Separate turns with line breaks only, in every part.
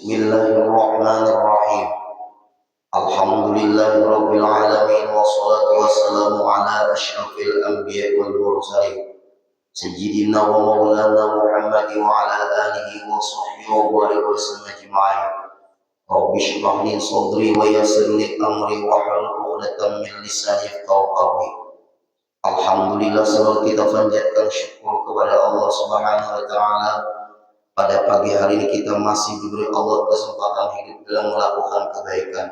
Bismillahirrahmanirrahim. Alhamdulillahirabbil alamin wassalatu wassalamu ala asyrafil anbiya'i wal mursalin sayyidina wa maulana Muhammadin wa ala alihi wa sahbihi wa barik wa sallam ajma'in. Rabbi shrah li sadri wa yassir li amri wa hlul 'uqdatam min lisani yafqahu qawli. Alhamdulillah, selalu kita panjatkan syukur kepada Allah Subhanahu wa taala. Pada pagi hari ini kita masih diberi Allah kesempatan hidup dalam melakukan kebaikan.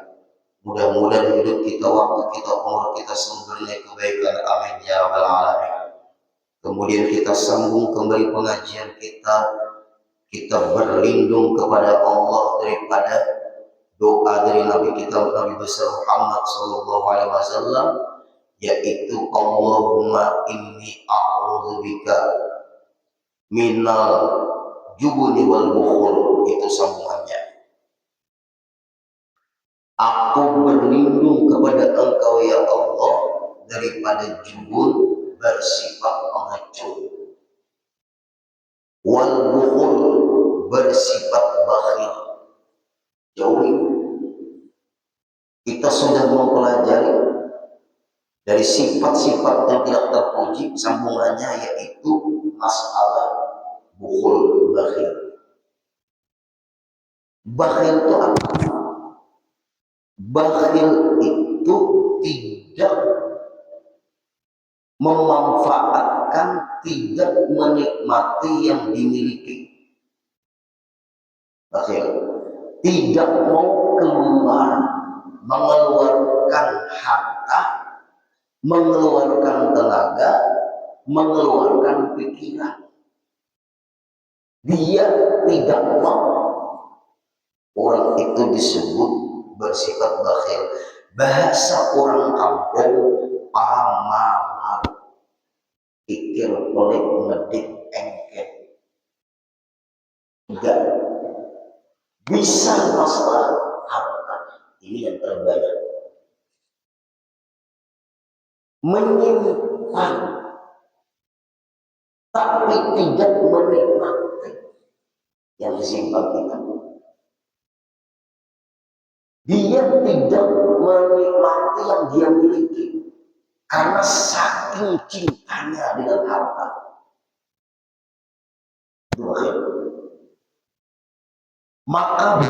Mudah-mudahan hidup kita, waktu kita, umur kita sumbernya kebaikan. Amin ya rabbal alamin. Kemudian kita sambung kembali pengajian kita. Kita berlindung kepada Allah daripada doa dari Nabi kita, Nabi besar Muhammad sallallahu alaihi wasallam, yaitu Allahumma inni a'udzubika minal jubuni wal bukhul. Itu sambungannya. Aku berlindung kepada Engkau ya Allah daripada jubun, bersifat pengecut, wal bukhul, bersifat bakhil. Jauhi. Kita sudah mempelajari dari sifat-sifat yang tidak terpuji, sambungannya yaitu masalah bukhul, bakhil. Bakhil itu apa? Bakhil itu tidak memanfaatkan, tidak menikmati yang dimiliki. Bakhil tidak mau keluar, mengeluarkan harta, mengeluarkan tenaga, mengeluarkan pikiran. Dia tidak mau. Orang itu disebut bersifat bakhil. Bahasa orang kampung, pamalar, pikir pelik, ngedit, engket. Enggak bisa masalah harta. Ini yang terbanyak. Menyimpan tapi tidak menikmati yang disimpan kita. Dia tidak menikmati yang dia miliki karena saking cintanya dengan harta. Maka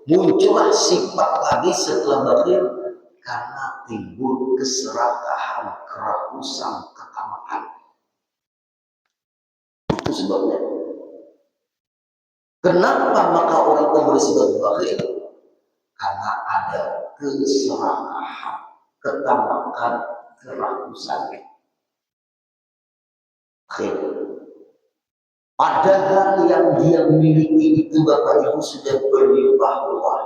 muncullah sifat lagi setelah bakhil, karena timbul keserakahan, kerakusan, ketamaan. Itu sebabnya. Kenapa maka orang itu bersifat bakhil? Karena ada keserakahan, ketamakan, kerakusan. Bakhil. Padahal yang dia miliki itu Bapak Ibu sudah berlimpah-limpah,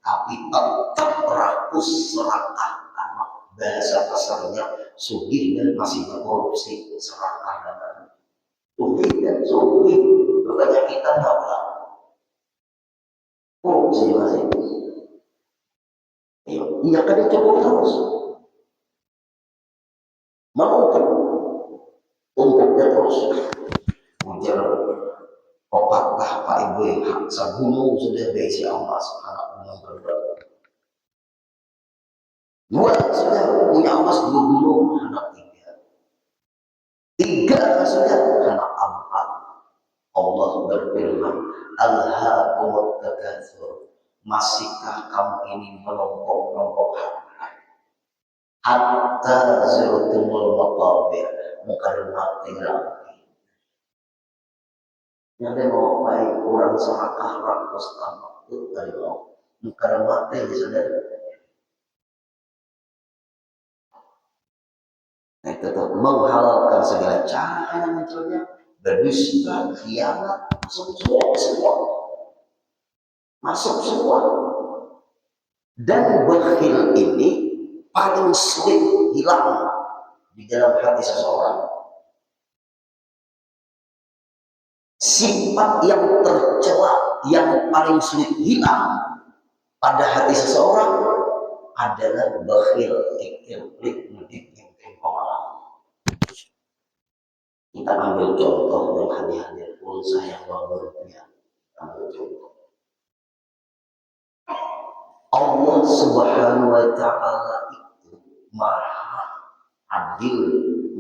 tapi tetap rakus, serakah. Bahasa kasarnya sugih dan masih berkorupsi, serakah dan sugih dan sugih. Makanya kita nggak pernah korupsi masih. Iya kan dia cukup terus menuntut untuknya terus. Kemudian obatlah Pak Ibu yang segunung sudah berisi emas, anak gunung berberat. Dua sudah punya emas, dua gunung, anak tiga. Tiga sudah, anak empat. Allah berfirman, Alhaakumut takatsur. Masihkah kamu ini menumpuk-numpuk harta? Hatta zurtumul maqabir, mukarramati lagi. Yang mau baik kurang serakah rakus tamak itu dari mau mukarramati di saudara. Nah, tetap menghalalkan segala cara yang munculnya, berdusta, khianat, masuk semua. Masuk semua. Dan bakhil ini paling sulit hilang di dalam hati seseorang. Sifat yang tercela yang paling sulit hilang pada hati seseorang adalah bakhil, iklik, mudik, pengalaman. Kita ambil contoh yang hadir-hadir pun saya bawa rupiah. Allah Subhanahu wa Ta'ala itu maha adil,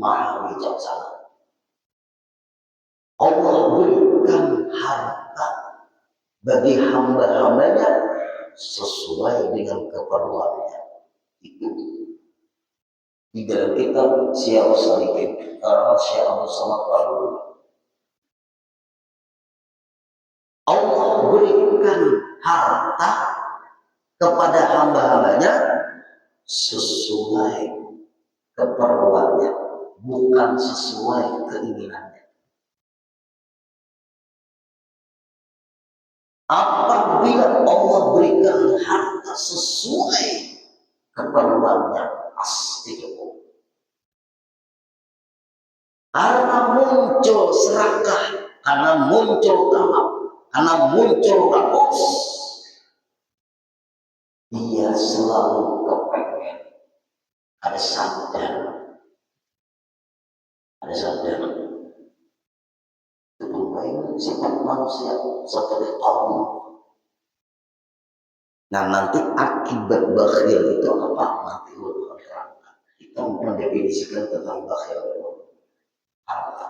maha bijaksana. Allah berikan harta bagi hamba-hambanya sesuai dengan keperluannya. Itu di dalam kitab Syiarus Salikin karena Syekh Abdul Samad Al-Ghul. Allah berikan harta kepada hamba-hambanya sesuai keperluannya, bukan sesuai keinginannya. Apabila Allah berikan harta sesuai keperluannya, pasti cukup. Karena muncul serakah, karena muncul tamak, karena muncul rakus, dia selalu kepengen ada sadar, itu pemain sifat manusia seperti Allah. Nah, nanti akibat bakhil itu apa? Nanti ulama terangkan. Kita mendefinisikan tentang bakhil itu apa?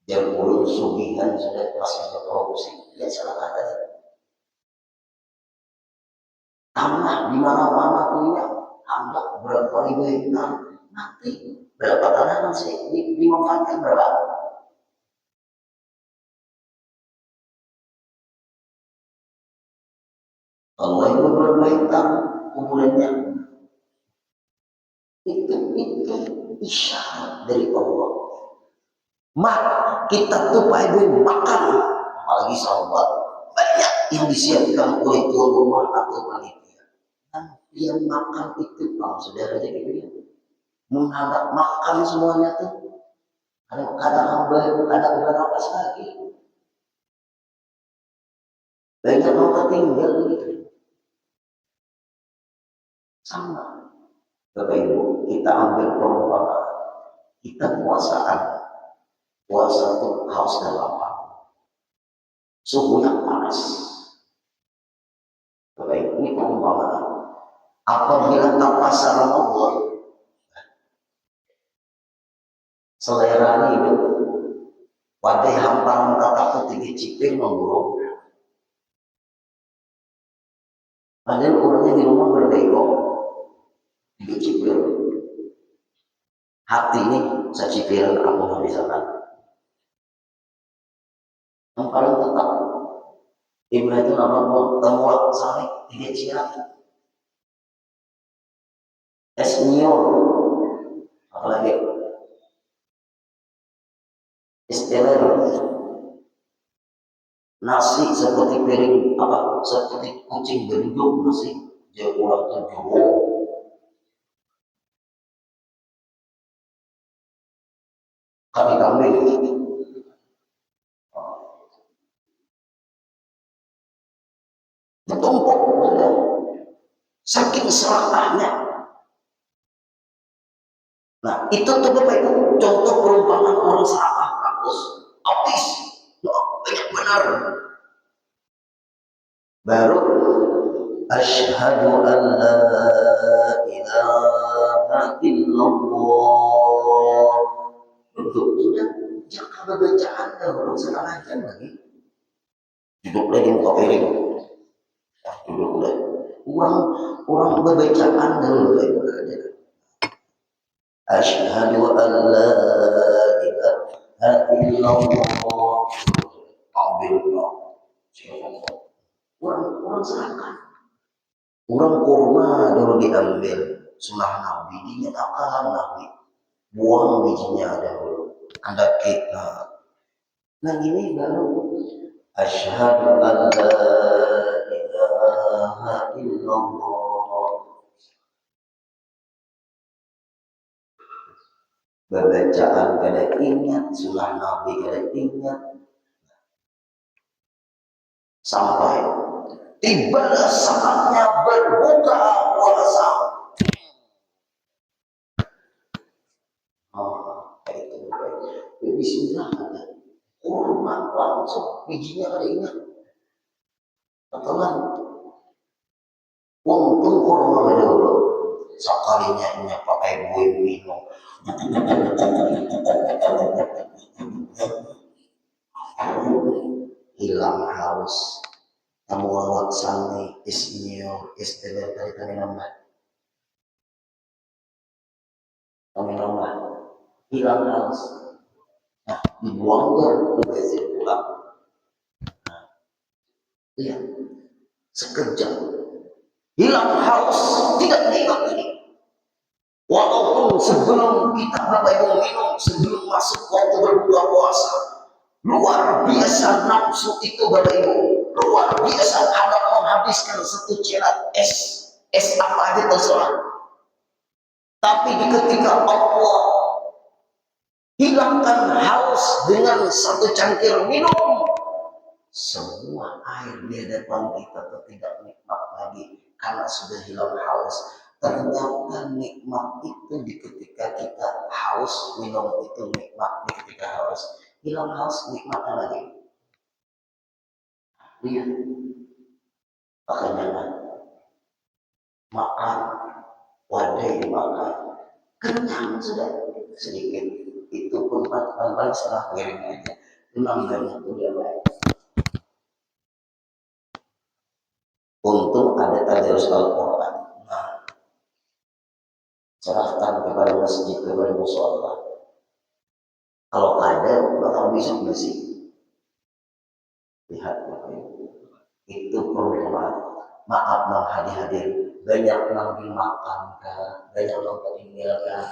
Yang ulun sugihan sudah masih berkorupsi, ya salah kata. Tanah di mana-mana punya, anggap berapa ribu hektar, nanti berapa tanah masih dimanfaatkan berapa? Allah itu berapa hektar kuburannya? Itu isyarat dari Allah. Kita tuh ibu makan, apalagi sahabat banyak yang disiapkan oleh tuan rumah atau panitia. Dan dia makan itu, saudara jadi dia menghadap makan semuanya tuh. Ada hamba, ada beberapa lagi. Banyak orang tinggal gitu. Sama. Bapak Ibu, kita ambil perumpamaan. Kita puasaan. Puasa itu haus dan lapar. Suhunya panas. Bapak Ibu, ini perumpamaan. Apabila tak pasar Ramadan, selera ini pada hamparan kata tinggi cipir memburuk. Padahal orangnya di rumah berbego, tinggi cipir. Hati ini secipir aku nggak bisa kan. Hamparan tetap. Ibu itu nama temulak salik tinggi cirat. Esnior, apalagi istilah nasi seperti piring apa seperti kucing berhidup nasi dia kurang tujuh kambing bertumpuk saking serakahnya. Nah itu tuh Bapak Ibu contoh perumpamaan orang serakah rakus optis banyak benar. Baru asyhadu an la ilaha illallah. Sudah jangan bacaan belum setengah jam lagi. Duduk lagi muka piring. Duduk lagi. Orang bacaan dulu lagi. Asyhadu an la ilaha illallah. Ambil orang serahkan. Orang kurma dulu diambil, sunnah Nabi dinyatakan Nabi buang bijinya dahulu. Ada kita. Nah ini baru asyhadu an la ilaha illallah. Bacaan kada ingat, sunnah Nabi kada ingat. Sampai tibalah saatnya berbuka puasa. Itu bismillah ada kurma langsung bijinya ada ingat. Betulan. Untung orang dulu sekalinya ini pakai buih minum. Hilang haus. Kamu laksani ismio istilah dari kami nama. Kami nama hilang haus. Nah, dibuang ke WC pulang. Iya, sekejap hilang haus, tidak nikmat lagi. Walaupun sebelum kita mulai minum, sebelum masuk waktu berbuka puasa, luar biasa nafsu itu Bapak Ibu, luar biasa ada menghabiskan satu celat es apa aja terserah. Tapi ketika Allah hilangkan haus dengan satu cangkir minum, semua air di hadapan kita tidak nikmat lagi karena sudah hilang haus. Ternyata nikmat itu di ketika kita haus, minum itu nikmat di ketika haus. Hilang haus nikmatnya lagi. Lihat, makanya makan, wadah dimakan, kenyang sudah sedikit. Itu pun paling setengah piring aja. Namanya udah baik. Untuk ada tadarus Al-Quran. Nah, serahkan kepada masjid, kepada mushola. Kalau ada, bakal bisa bersih. Lihat, itu perlu maaf nang hadir-hadir. Banyak nang dimakan, banyak nang meninggalkan.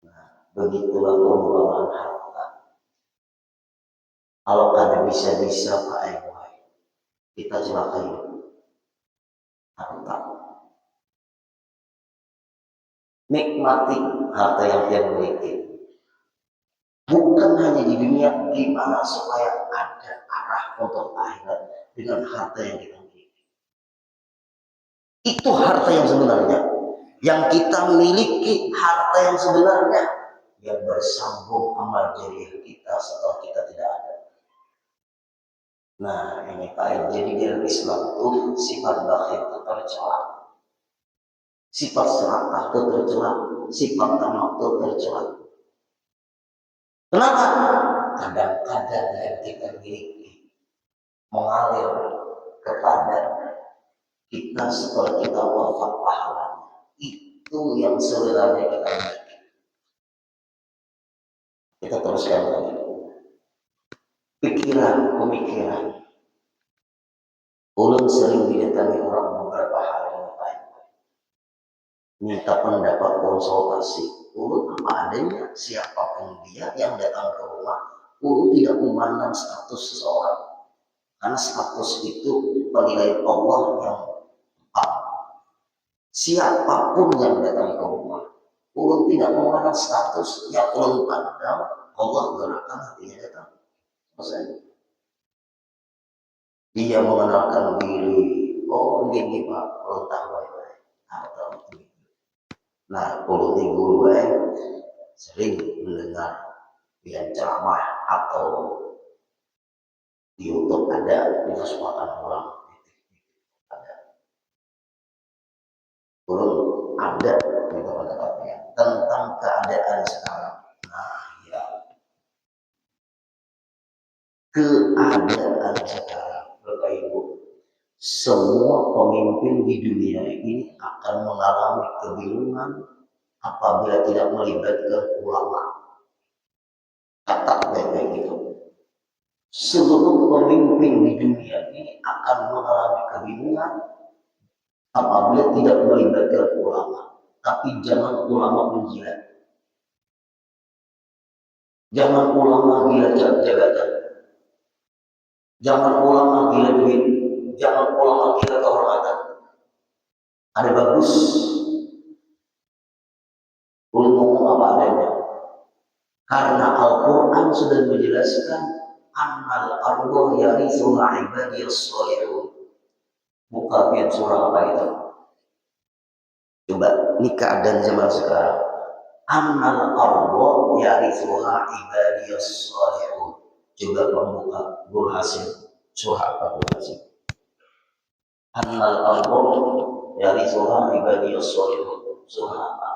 Nah, begitulah pengelolaan harta. Kalau kada bisa-bisa Pak Ewa, kita celakai harta. Nikmati harta yang dia miliki. Bukan hanya di dunia, gimana supaya ada arah untuk akhirat dengan harta yang kita miliki. Itu harta yang sebenarnya. Yang kita miliki harta yang sebenarnya yang bersambung amal jariah kita setelah kita tidak ada. Nah, ini Pak, jadi di Islam itu sifat bakhil itu tercela. Sifat serakah itu tercela, sifat tamak itu tercela. Kenapa? Kadang-kadang yang kita miliki mengalir kepada kita setelah kita wafat pahala. Itu yang sebenarnya kita miliki. Kita teruskan lagi. Pemikiran. Ulun sering didatangi orang beberapa hari ini Pak. Minta pendapat konsultasi. Ulun apa adanya, siapapun dia yang datang ke rumah, ulun tidak memandang status seseorang. Karena status itu penilaian Allah yang tepat. Siapapun yang datang ke rumah, ulun tidak memandang status, yang ulun pandang Allah gerakan hatinya datang. Maksudnya, dia mengenalkan diri. Oh ini Pak, ulun tahu ya. Nah, ulun ini guru sering mendengar yang ceramah atau di YouTube ada di kesempatan orang. Ulun ada di tempat-tempatnya tentang keadaan sekarang. Nah, ya. Keadaan sekarang, Bapak Ibu, semua pemimpin di dunia ini akan mengalami kebingungan apabila tidak melibatkan ulama. Kata baik-baik itu. Seluruh pemimpin di dunia ini akan mengalami kebingungan apabila tidak melibatkan ulama. Tapi jangan ulama menjilat. Jangan ulama gila jabatan. Jangan ulama gila duit. Jangan ulama gila kehormatan. Ada bagus. Ulun ngomong apa adanya. Karena Al-Quran sudah menjelaskan annal ardo yarithuha ibadiyas sholihun. Buka ayat surah apa itu? Coba, ini keadaan zaman sekarang. Annal ardo yarithuha ibadiyas sholihun. juga pembuka Guru Hasim. Surah apa Guru Hasim? Annal amru dari surah ibadiyus sholihun. Surah apa?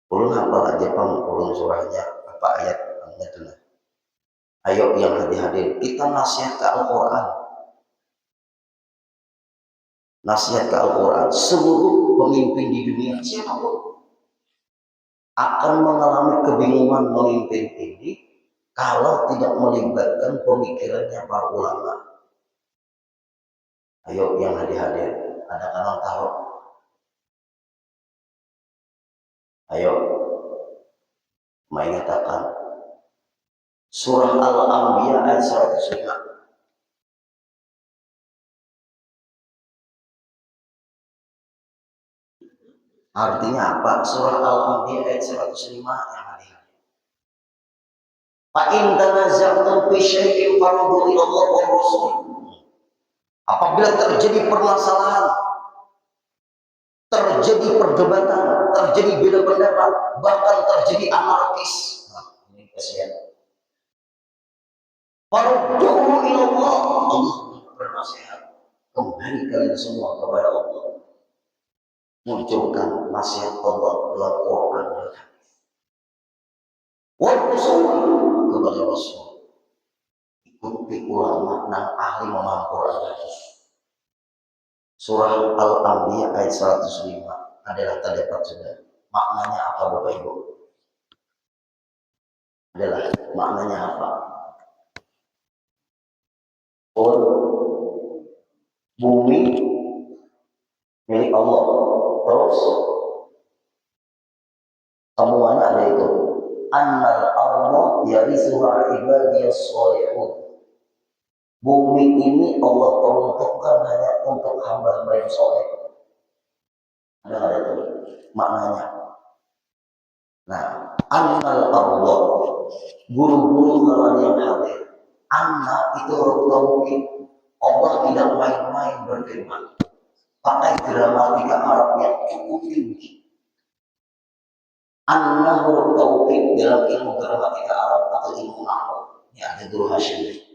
Ulun apa aja pang ulun surahnya apa ayatnya itu. Ayo yang hadir-hadir kita nasihat ke Al-Quran. Nasihat ke Al-Quran. Seluruh pemimpin di dunia siapapun akan mengalami kebingungan memimpin ini kalau tidak melibatkan pemikirannya para ulama. Ayo yang hadir-hadir, ada kanal tahu. Ayo, mengatakan surah Al-Anbiya ayat 105. Artinya apa? Surah Al-Anbiya ayat 105 yang hadir. Fa in tanaza'tum fi syai'in farudhu ila Allah wa Rasul. Apabila terjadi permasalahan, terjadi perdebatan, terjadi beda pendapat, bahkan terjadi anarkis. Nah, ini kasihan. Farudhu ila Allah. Allah bernasihat, kembali kalian semua kepada Allah. Munculkan nasihat Allah dalam Quran dan hadis. Wa Rasul kepada Rasul. Ikuti ulama dan ahli memahami Quran dan hadis. Surah Al-Anbiya ayat 105 adalah terdapat sudah. Maknanya apa Bapak Ibu? Adalah maknanya apa? Oh, bumi milik Allah. Terus semuanya ada itu. Annal arda yarisuha ibadiyas sholihun. Bumi ini Allah peruntukkan hanya untuk hamba-hamba yang soleh. Ada itu maknanya. Nah, annal arda, guru-guru kalau yang hadir, anna itu huruf tauhid. Allah tidak main-main berfirman. Pakai gramatika Arab yang cukup tinggi. Anna huruf tauhid dalam ilmu gramatika Arab atau ilmu nahwu. Ini ada Guru Hasyim.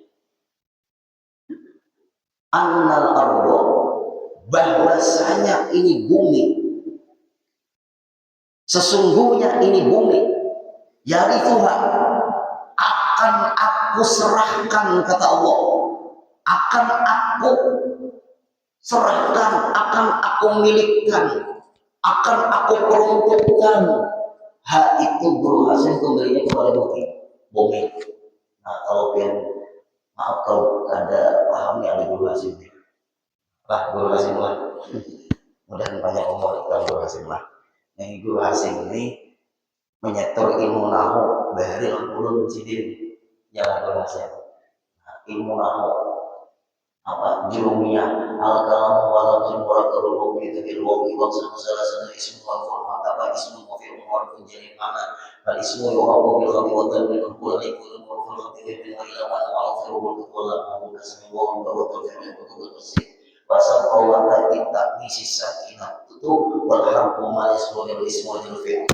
Annal ardo, bahwasanya ini bumi, sesungguhnya ini bumi, yarithuha, akan aku serahkan kata Allah, akan aku serahkan, akan aku milikkan, akan aku peruntukkan. Hak itu Guru Hasim kembalinya kepada bumi. Nah kalau yang maaf kalau ada paham ada Guru Hasim lah, Guru Hasim lah. Mudah banyak umur kalau Guru Hasim lah. Yang Guru Hasim ini menyetor ilmu nahu dari ulun sidin yang Guru Hasim. Nah, ilmu nahu apa jurumiyah al-kalam wa al-qur'an itu ilmu iwat salah satu ismu wal format apa ismu wa fi'il mudhari jadi mana bal ismu yu'abu bil khati wa tanwin kullu kullu murful khati bil ila wa al-fi'il kullu abu kasmi wa wa fi'il kullu tasih bahasa Allah kita misi sakinah itu wal harfu ma yasmu bil ismu wal fi'il.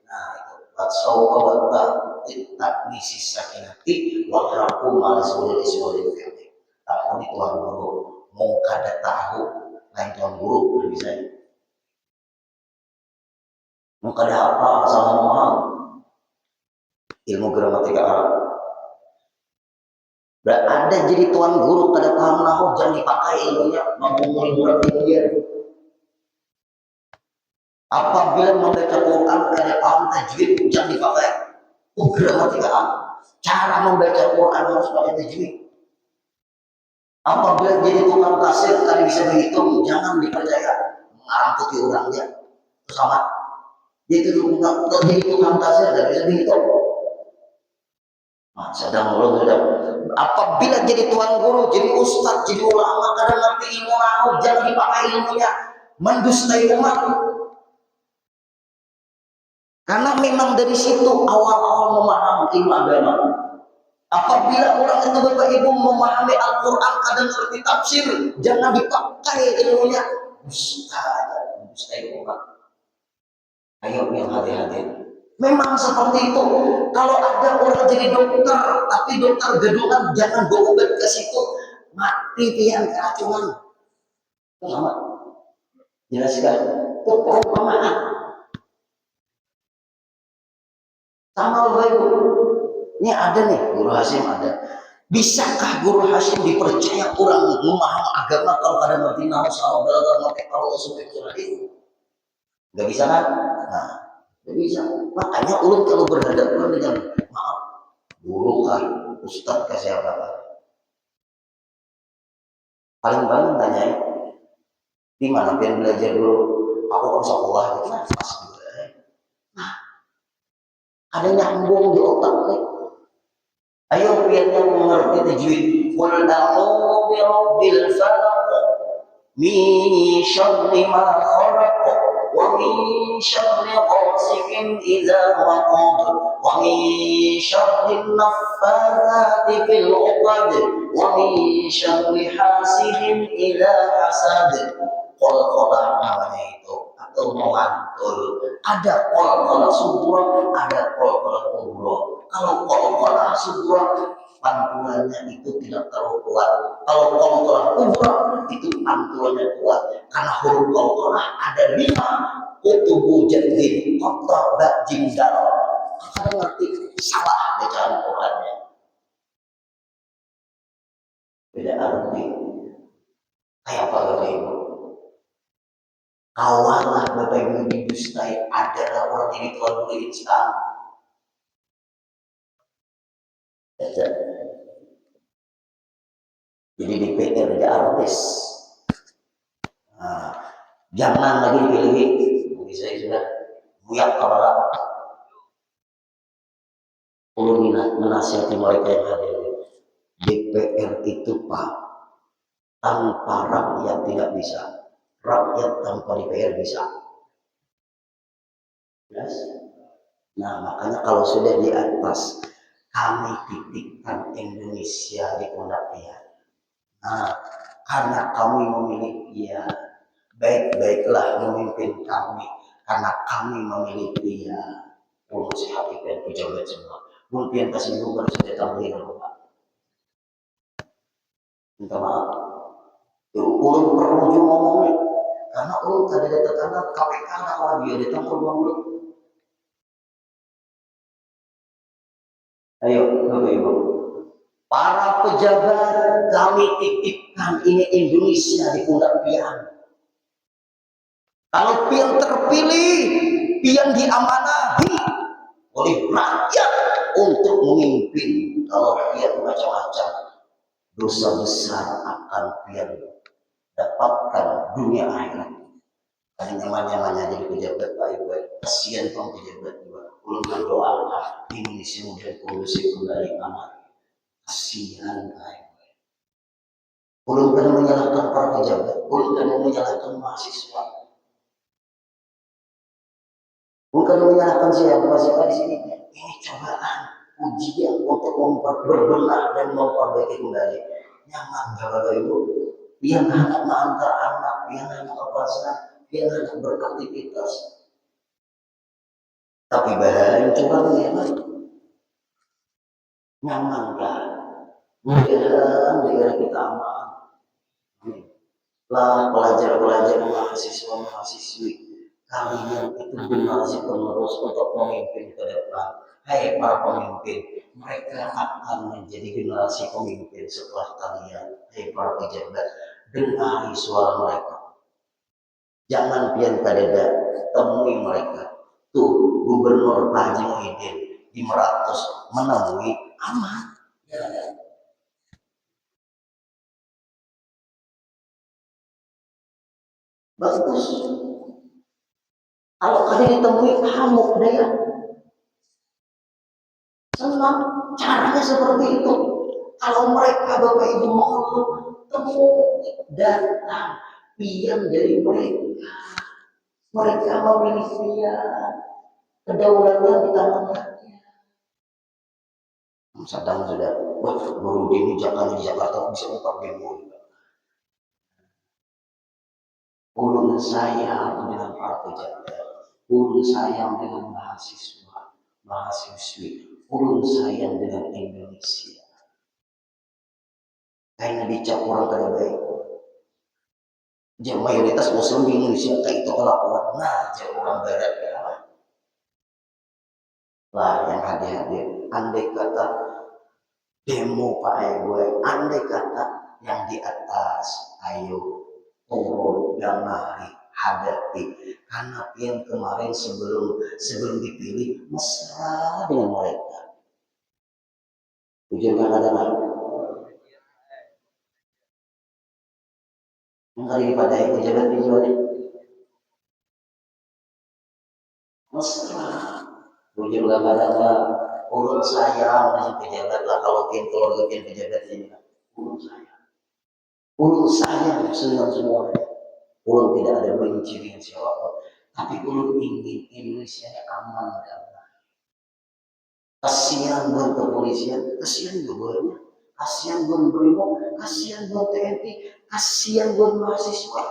Nah itu batsau wa ta misi sakinati wal harfu ma yasmu bil ismu wal fi'il. Takon tuan guru mau kada tahu lain tuan guru lebih bisa mau kada apa sama memaham ilmu gramatika Arab. Ada jadi tuan guru kada paham nahu jangan dipakai ilmunya memumuli murid dia. Apabila membaca Quran kada paham tajwid jangan dipakai gramatika Arab. Cara membaca Quran harus pakai tajwid. Apabila jadi tukang kasir tadi bisa berhitung, jangan dipercaya mengarangkuti orangnya sama. Jadi tukang kasir tadi bisa berhitung. Nah, sedang belum sudah. Apabila jadi tuan guru, jadi ustadz, jadi ulama, kadang ngerti ilmu nahu, jangan dipakai ilmunya mendustai umat. Karena memang dari situ awal-awal memahami ilmu agama. Apabila orang itu Bapak Ibu memahami Al-Quran kadang ngerti tafsir, jangan dipakai ilmunya dustai umat. Ayo yang hati-hati. Memang seperti itu. Kalau ada orang jadi dokter, tapi dokter gedungan, jangan bawa obat ke situ, mati pian keracunan. Sama, jelaskan. Itu perumpamaan. Sama Ibu. Ini ada nih, Guru Hasyim ada. Bisakah Guru Hasyim dipercaya orang memahami agama kalau kadang ngerti nama sama belajar ngerti kalau usul itu? Gak bisa kan? Nah, gak bisa. Makanya ulun kalau berhadapan dengan maaf guru kan, ustadz ke siapa kan? Paling-paling tanyain di mana pian belajar dulu? Aku kan sekolah itu kan pas juga. Nah, ada nyambung di otak nih. Ayo pian yang mengerti tajwid. Qul a'udzu birabbil falaq min syarri ma khalaq wa min syarri ghasiqin idza waqab wa min syarri naffatsati fil 'uqad wa min syarri hasidin idza hasad. Qol-qolah namanya itu atau mu'antul. Ada qol-qolah subur, ada qol-qolah kubra. Kalau qol-qolah subur pantulannya itu tidak terlalu kuat. Kalau qol-qolah kubra itu pantulannya kuat. Karena huruf qol-qolah ada 5. Kutubu jadid, qataba jindal. Kakak ngerti salah bacaan Qurannya. Beda arti. Kayak apa Bapak Ibu? Kawalah Bapak Ibu didustai adalah orang ini Tuhan beri Islam. Jadi DPR ada artis. Nah, jangan lagi dipilih. Saya sudah buyak kepala. Ulun menasihati mereka yang hadir. DPR itu Pak, tanpa rakyat tidak bisa. Rakyat tanpa DPR bisa. Yes? Nah, makanya kalau sudah di atas, kami titipkan Indonesia di pundak dia. Nah, karena kami memiliki dia, baik-baiklah memimpin kami. Karena kami memiliki dia. Ulun sehatikan pejabat semua. Mungkin kasih lupa sudah tambahin Pak. Minta maaf. Ulun perlu juga ngomongnya. Karena ulun tadi ada tekanan KPK kalau dia datang ke rumah ulun. Ayo, Bapak Ibu. Para pejabat kami titipkan ini Indonesia di pundak pian. Kalau pian terpilih, pian diamanahi oleh rakyat untuk memimpin. Kalau pian macam-macam, dosa besar akan pian dapatkan dunia akhirat. Ada nyaman-nyamannya jadi pejabat baik-baik. Kasihan pun pejabat juga. Ulun berdoa Indonesia mudah kondusif kembali aman. Kasihan baik-baik. Ulun kan menyalahkan para pejabat. Ulun kan menyalahkan mahasiswa. Bukan menyalahkan siapa mahasiswa di sini. Ini cobaan, ujian untuk berbenah dan memperbaiki kembali. Nyaman Bapak Ibu. Yang anak mengantar anak, yang anak ke pasar, yang anak beraktivitas. Tapi bahaya curang ya Pak. Nyaman kan? Mudah-mudahan daerah kita aman. Lah pelajar-pelajar mahasiswa-mahasiswi kalian itu generasi penerus untuk memimpin ke depan. Hai para pemimpin, mereka akan menjadi generasi pemimpin setelah kalian. Hai para pejabat, dengar suara mereka. Jangan pian kadeda temui mereka. Tuh Gubernur Pak Haji Muhyiddin di Meratus menemui aman. Ya, ya. Bagus. Kalau kalian ditemui hamuk daya. Senang. Caranya seperti itu. Kalau mereka Bapak Ibu mengeluh, temui datang pian dari mereka. Mereka memiliki kedaulatan di tangannya. Sadang sudah, wah Guru ini Jakarta di Jakarta bisa buka demo. Ulun sayang dengan para pejabat, ulun sayang dengan mahasiswa. mahasiswi ulun sayang dengan Indonesia. Kayaknya dicap orang kada baik. Jadi mayoritas muslim di Indonesia kayak itu kelakuan. Nah, jadi orang barat ya. Lah yang hadir-hadir, andai kata demo Pak gue, andai kata yang di atas, ayo turun dan mari hadapi. Karena yang kemarin sebelum dipilih mesra dengan mereka. Jujur kan ada nggak? Mengkali pada pejabat pejabat mesra. Jujur kan ada nggak? Urut saya masih pejabat lah kalau keluarga pejabat ini. Urut saya senang semuanya. Urut tidak ada benci dengan siapapun. Tapi urut ingin Indonesia aman dan kasihan buat kepolisian, kasihan gubernur, kasihan buat Brimob, kasihan buat TNI, kasihan buat mahasiswa.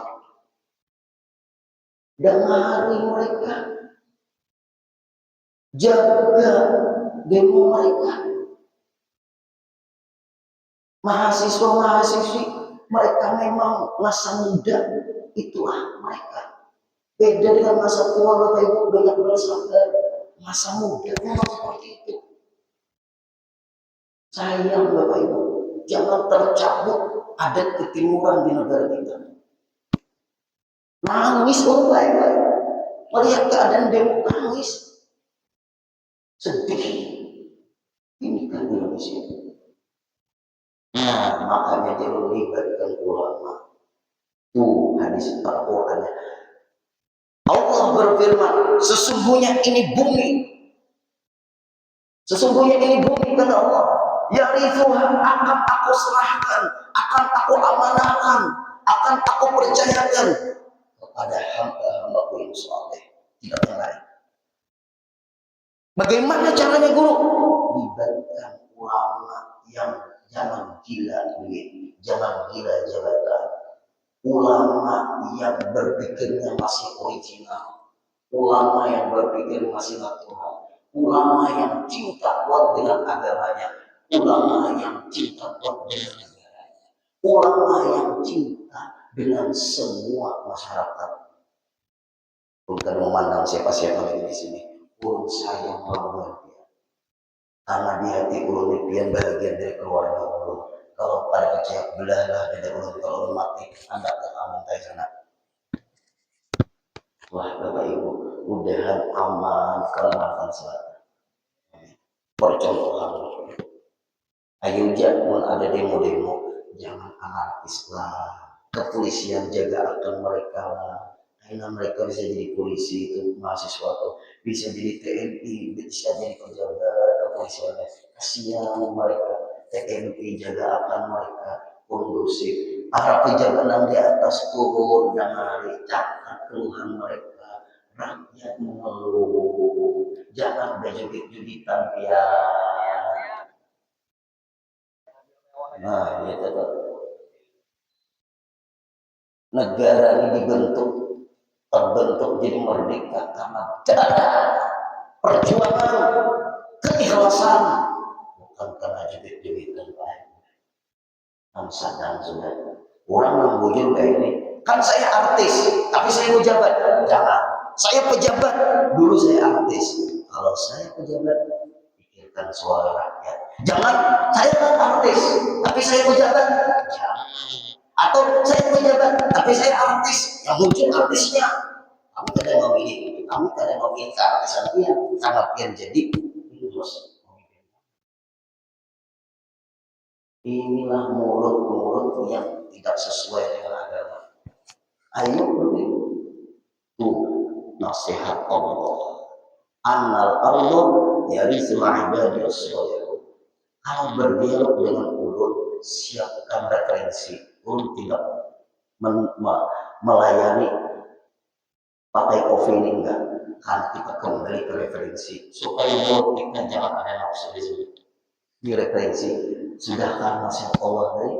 Dengar mereka, jaga demo mereka. Mahasiswa-mahasiswi, mereka memang masa muda, itulah mereka. Beda dengan masa tua, Bapak Ibu, banyak berdasarkan masa muda memang seperti itu. Sayang Bapak Ibu, jangan tercabut adat ketimuran di negara kita. Nangis orang baik-baik, melihat keadaan demo nangis, sedih. Ini kan Indonesia. Nah, makanya jangan libatkan ulama. Tuh hadis Al-Quran. Allah berfirman, sesungguhnya ini bumi. Sesungguhnya ini bumi kata Allah. Yarithuha akan aku serahkan, akan aku amanahkan, akan aku percayakan kepada hamba-hambaku yang saleh. Tidak yang lain. Bagaimana caranya guru? Libatkan ulama yang jangan gila duit, jangan gila jabatan. Ulama yang berpikirnya masih original, ulama yang berpikir masih natural, ulama yang cinta kuat dengan agamanya, ulama yang cinta kuat dengan negaranya, ulama yang cinta dengan semua masyarakat. Bukan memandang siapa-siapa di sini. Ulun sayang luar biasa. Karena di hati ulun pian bagian dari keluarga ulun. Kalau pada kecil belahlah dari ulun, kalau ulun mati, anda akan minta sana. Wah Bapak Ibu, mudahan aman keselamatan selatan. Percontohan. Ayo jangan ada demo-demo, jangan anarkis lah. Kepolisian jaga akan mereka lah. Karena mereka bisa jadi polisi itu mahasiswa tuh, bisa jadi TNI, bisa jadi pejabat kepolisian. Kasihan mereka, TNI jaga akan mereka kondusif. Para pejabat yang di atas turun dan hari catat keluhan mereka. Rakyat mengeluh, jangan berjudit-juditan ya. Nah, ya tetap. Negara ini terbentuk jadi merdeka karena darah, perjuangan, keikhlasan, bukan karena judit-juditan lain. Sadar sudah. Orang yang bujur kayak ini, kan saya artis, tapi saya pejabat. Jangan. Saya pejabat, dulu saya artis. Kalau saya pejabat, pikirkan suara rakyat. Jangan, saya kan artis, tapi saya pejabat. Jangan. Atau saya pejabat, tapi saya artis. Yang muncul artisnya. Kamu kadang mau ini, kamu kadang mau ini keartisan dia, karena pian jadi terus. Inilah mulut-mulut yang tidak sesuai dengan agama. Ayo begitu. Tuh nasihat Allah. Annal ardu yarithuha ibadiyas shalihun. Kalau berdialog dengan ulun, siapkan referensi. Ulun tidak melayani pakai opini enggak. Kan kita kembali ke referensi supaya mulut kita jangan ada nafsu di sini. Di referensi. Sedangkan nasihat Allah dari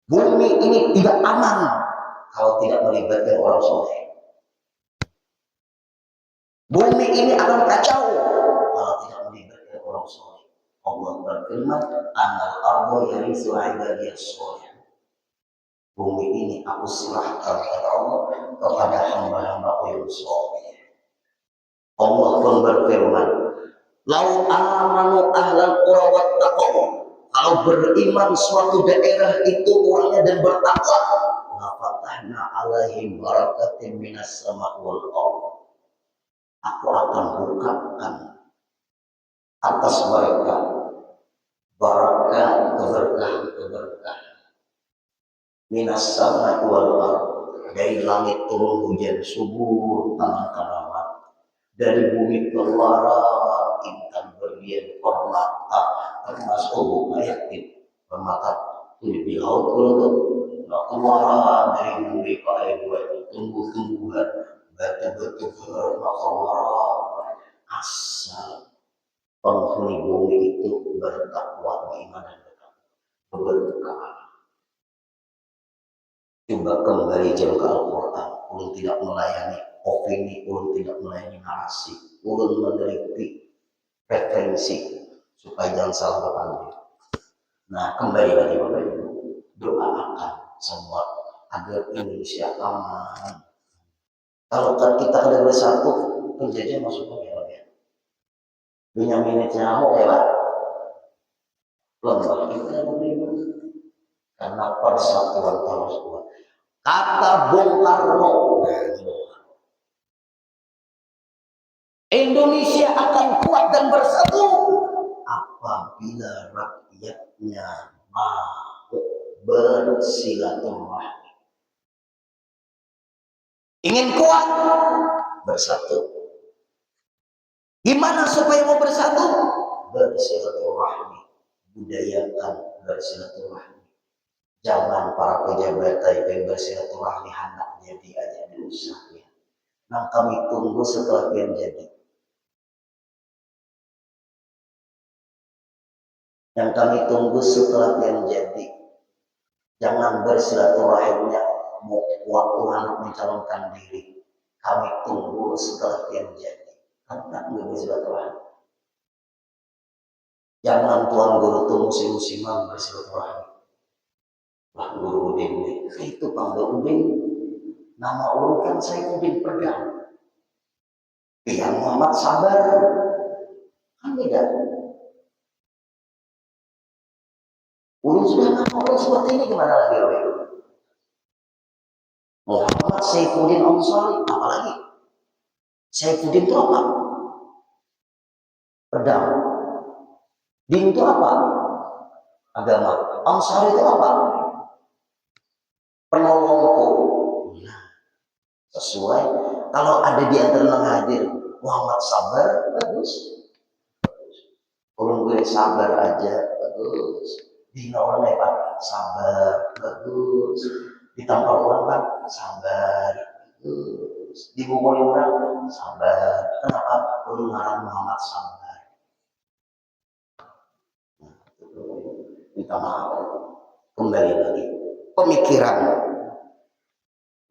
bumi ini tidak aman kalau tidak melibatkan orang soleh. Bumi ini akan kacau Allah berfirman, "Anal ardo yaritsu ibadiyas sholihun." Bumi ini aku serahkan kepada Allah, kepada hamba-hamba yang soleh. Allah pun berfirman, "Lau amanu ahlal qura wattaqu." Kalau beriman suatu daerah itu orangnya dan bertakwa, la fatahna alaihim barakatin minas sama wal ardh. Aku akan bukakan atas mereka barakah, keberkahan minas sama wal ardh. Dari langit turun hujan subur tangan keramat, dari bumi keluar intan berlian permata, termasuk ayat itu permata di laut keluar dari bumi ke air itu tumbuh-tumbuhan, batu-batu keluar asal penghuni bumi itu bertakwa, beriman dan berberkah. Coba kembali jam ke Al-Quran. Ulun tidak melayani opini, ulun tidak melayani narasi, ulun meneliti referensi supaya jangan salah mengambil. Nah, kembali lagi Bapak Ibu, doakan semua agar Indonesia aman. Kalau kita ada bersatu, penjajah masuk ke ya. Punya minitnya ahok ya Pak. Lemah kita karena persatuan terus kuat. Kata Bung Karno, Indonesia akan kuat dan bersatu apabila rakyatnya mau bersilaturahmi. Ingin kuat, bersatu. Gimana supaya mau bersatu? Bersilaturahmi. Budayakan bersilaturahmi. Jangan para pejabat yang bersilaturahmi hendak jadi aja diusahnya. Nah, kami tunggu setelah yang jadi. Yang kami tunggu setelah yang jadi. Jangan bersilaturahimnya waktu anak mencalonkan diri. Kami tunggu setelah yang jadi. Karena nggak bersilaturahim. Jangan tuan guru tuh musim-musiman bersilaturahim. Wah, guru Udin itu Pak Udin. Nama ulun kan saya Udin Pedang. Yang Muhammad Sabar. Kan beda. Ulun sudah nama ulun seperti ini gimana lagi Bapak? Muhammad Saifuddin Ansari, apalagi? Saifuddin itu apa? Pedang. Din itu apa? Agama. Ansari itu apa? Penolongku. Nah, sesuai. Kalau ada di antara yang hadir Muhammad Sabar, bagus. Kalau gue sabar aja, bagus. Dina orang Pak, sabar, bagus. Ditampar orang Pak, sabar, bagus. Dibukuli orang, sabar. Kenapa? Lu ngarang Muhammad Sabar. Minta maaf. Kembali lagi. Pemikiran.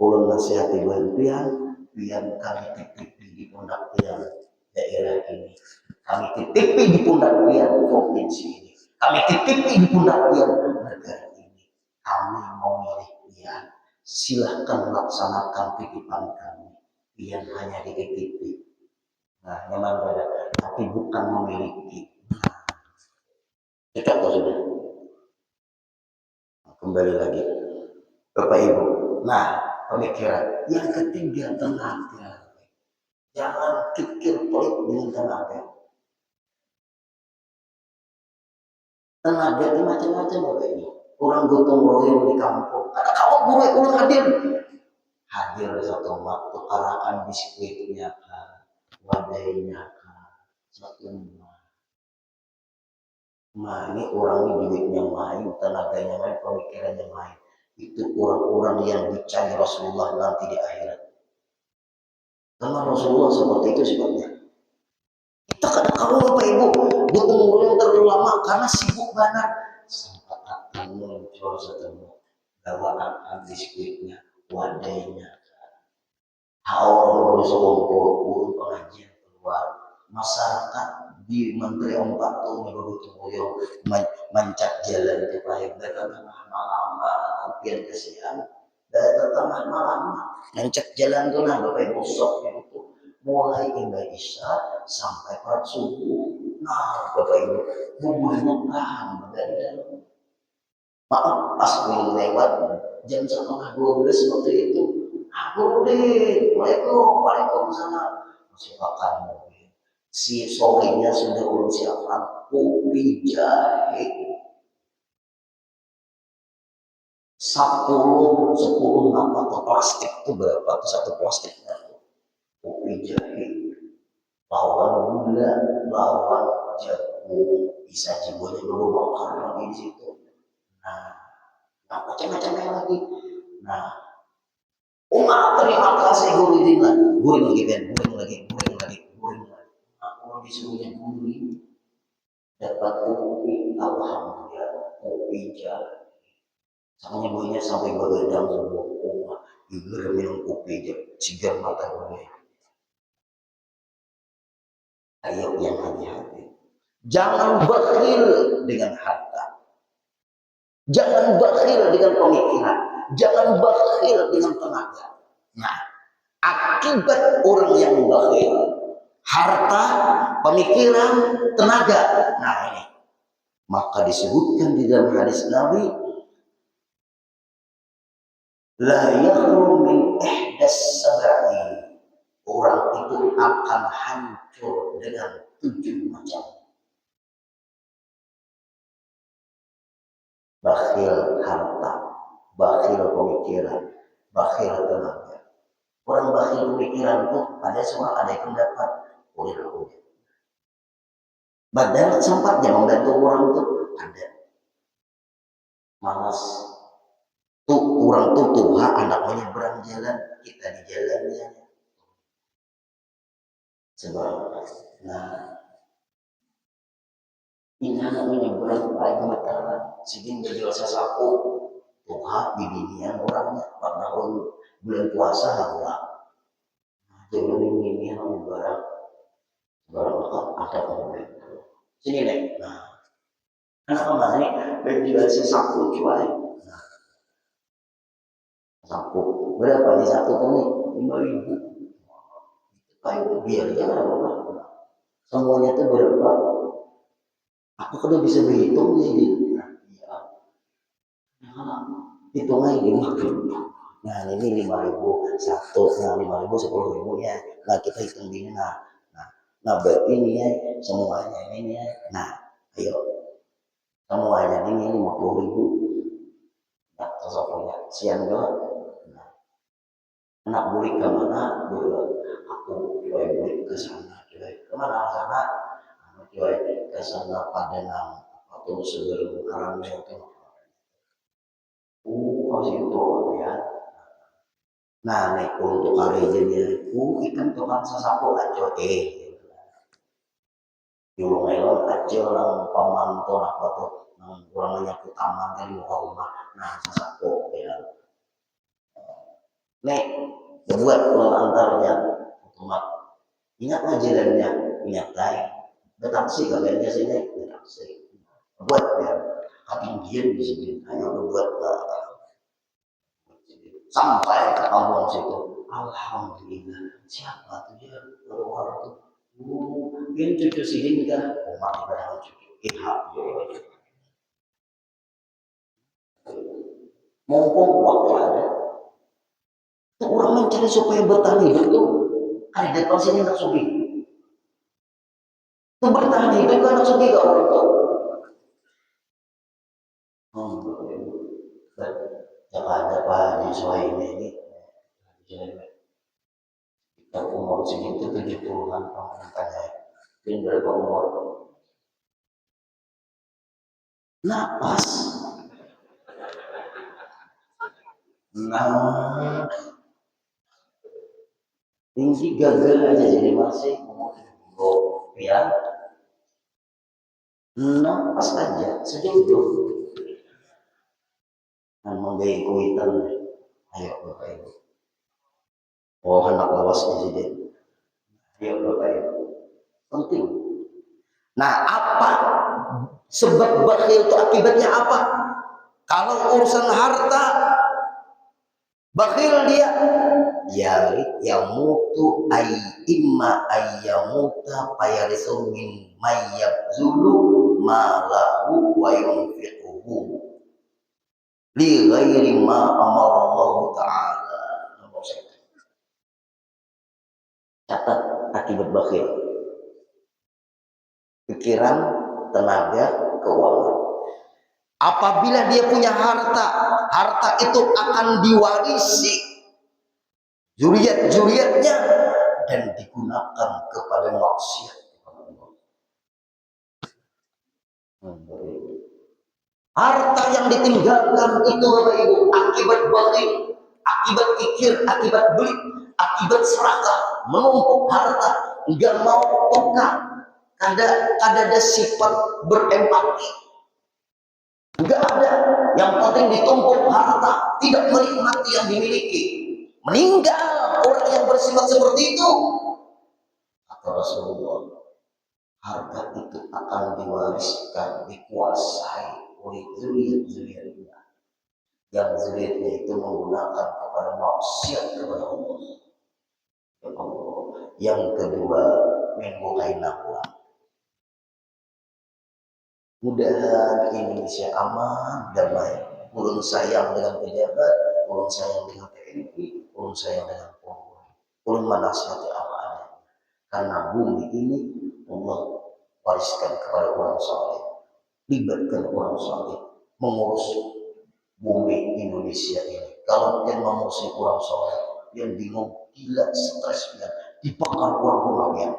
Ulun nasihati bantuan, biar kami titipi di pundak tiang daerah ini. Kami titipi di pundak tiang provinsi ini. Kami titipi di pundak tiang negara ini. Kami memilih pian. Silahkan laksanakan titipan kami. Pian hanya dititipi. Nah, memang ada, tapi bukan memiliki. Dekat sudah. Kembali lagi, Bapak Ibu. Nah, pemikiran yang ketiga, tenaga. Jangan pikir pelit dengan tenaga. Tenaga itu macam-macam Bapak Ibu. Orang gotong royong di kampung. Ada kawan guru orang hadir. Hadir satu waktu arakan biskuitnya kan, wadainya kan, satu Nah, ini orang duitnya main, tenaganya main, pemikirannya main. Itu orang-orang yang dicari Rasulullah nanti di akhirat. Karena Rasulullah seperti itu sifatnya. Kita kadang kalau Bapak Ibu butuh yang terlalu lama karena sibuk banget. Sampai akan muncul setemu bawaan biskuitnya, wadainya. Haul berusaha pengajian keluar. Masyarakat di Menteri Ompak tuh begitu yang mancat jalan di pahit tengah malam pian kesian dari tengah malam mancat jalan tuh nah bapak ibu sok itu mulai ibadah isya sampai pada subuh. Nah bapak ibu buburnya tahan dari dalam. Maaf pas gue lewat jam 11:30 waktu itu. Aku deh, waalaikumsalam. Masih makan mobil. Si sorenya sudah urut siapkan kopi jahe. 10 apa atau plastik itu berapa tuh satu plastiknya? Kopi jahe. Lawan gula, lawan jagung. Bisa jiwanya dulu makan lagi di situ. Nah, macam-macamnya lagi. Nah, Umar terima kasih guring lagi, guring lagi kan, guring lagi. Aku disuruhnya guring, dapat kopi, alhamdulillah, kopi jahe. Sama ibunya sampai begadang semua Umar, ibu minum kopi jahe, sigar mata gue. Ayo yang hati-hati, jangan bakhil dengan harta, jangan bakhil dengan pemikiran, jangan bakhil dengan tenaga. Nah, akibat orang yang bakhil, harta, pemikiran, tenaga. Nah ini, maka disebutkan di dalam hadis Nabi, la yakhlu min ihdas sab'i. Orang itu akan hancur dengan 7 macam. Bakhil harta, bakhil pemikiran, bakhil tenaga. Orang bakhil pemikiran itu ada semua ada yang dapat oleh Allah. Padahal sempatnya membantu orang itu ada. Malas. Tuh orang tuh Tuhan anak menyeberang jalan, kita di jalannya. Sebab, nah, ini anak menyeberang baik mataran, segini berjual sesapu, Tuhan bibinian orangnya, karena bulan puasa lah. Jangan ini yang barang ada orang. Sini nih, nah, anak kemana nih? Berjual sesapu cuai. Nah, sapu berapa nih satu nih? 5.000. Kayak biarnya apa? Semuanya itu berapa? Aku kan bisa berhitung nih. Nah, hitungnya ini. Nah ini 5.000 satu, nah 5.000 10.000 ya. Nah kita hitung ini nah berarti ini ya semuanya ini ya. Nah ayo semuanya ini 50.000. Nah sesuatunya siang juga. Nah, anak bulik ke mana? Aku coy bulik ke sana coy. Kemana sana? Coy ke sana Padang atau sebelum Karangnya itu. Masih itu ya. Nah, nek untuk hari jadi ikan tukang sesapu aja yung ngayon aja lang pamantau apa tuh nang kurang banyak taman dari rumah nah sesapu ya. Nek buat antarnya otomat ingat jalannya ingat lain betaksi kalian ke sini betaksi buat ya ketinggian di sini hanya buat sampai ke kampung situ. Alhamdulillah. Siapa tuh dia keluar tuh? Ini cucu sini kan? Umat ibadah cucu. Ilham. Mumpung waktu ada. Tuh orang mencari supaya bertahan hidup tuh. Ada depan sini nggak sugi. Tuh bertahan hidup kan nggak sugi gak orang tuh. Jangan ada Pak di Suai ini. Yang umur segitu 70-an tanya ini berapa umur napas nah tinggi gagal aja jadi masih umur ya napas aja segitu dan menggai kuitan ayo bapak ibu oh anak lawas presiden ayo bapak ibu penting Nah, apa sebab bakhil itu akibatnya apa? Kalau urusan harta, bakhil dia, ya mutu ay imma ayyamuta fayarisu min mayyabzulu malahu wa yunfiquhu li ghairi ma amara Allah Ta'ala. Catat akibat bakhil: pikiran, tenaga, keuangan. Apabila dia punya harta, harta itu akan diwarisi zuriat-zuriatnya dan digunakan kepada maksiat. Harta yang ditinggalkan itu Bapak Ibu akibat bakhil, akibat kikir, akibat beli, akibat serakah, menumpuk harta, enggak mau peka, kada ada sifat berempati, enggak ada. Yang penting ditumpuk harta, tidak menikmati yang dimiliki. Meninggal orang yang bersifat seperti itu, kata Rasulullah, harta itu akan diwariskan, dikuasai oleh zuriat-zuriatnya, yang zuriatnya itu menggunakan kepada maksiat kepada Allah. Yang kedua, mengukai nafsu. Mudah Indonesia aman, damai. Ulun sayang dengan pejabat, ulun sayang dengan TNI, ulun sayang dengan Polri. Ulun menasihati apa adanya. Karena bumi ini Allah wariskan kepada orang saleh. Libatkan orang saleh mengurus bumi Indonesia ini. Kalau dia mengurusi orang saleh, yang bingung, gila, stres, dibakar orang rumahnya,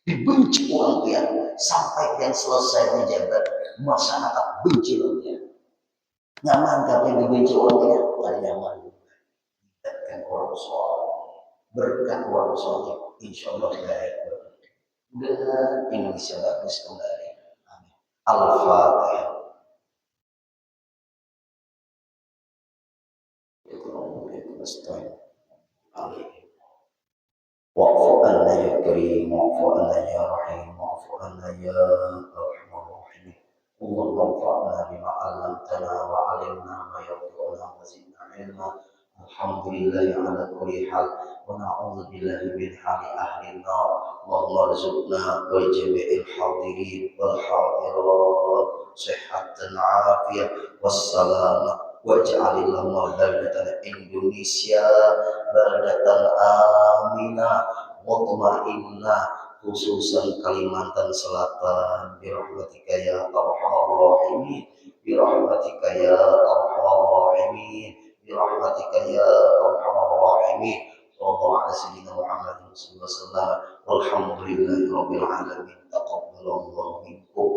dibenci orang dia, sampai dia selesai menjabat, masyarakat benci dia. Nyaman kan yang dibenci orang dia? Tidak nyaman. Dan orang soleh, berkat orang soleh, insya Allah baik. Mudah Indonesia bagus kembali. Amin. Al-Fatihah. Amin. Wa'fu anna ya karim, wa'fu anna ya rahim, wa'fu anna ya arhamar rahimin. Allahumma anfa'na bima 'allamtana wa 'allimna ma yanfa'una wa zidna 'ilma. Alhamdulillahi 'ala kulli hal wa na'udzu billahi min hali ahli an-nar. Allahumma arzuqna wa jami'il hadirin wal hadirat sihhatan 'afiyah wassalamah. Waj'alillahumma baldatan Indonesia baldatan aminah mutmainnah, khususan Kalimantan Selatan, birahmatika ya arhamar rahimin, birahmatika ya arhamar rahimin, birahmatika ya arhamar rahimin. Sallallahu ala sayyidina Muhammadin sallallahu alaihi wasallam. Walhamdulillahi rabbil alamin. Taqabbalallahu minkum.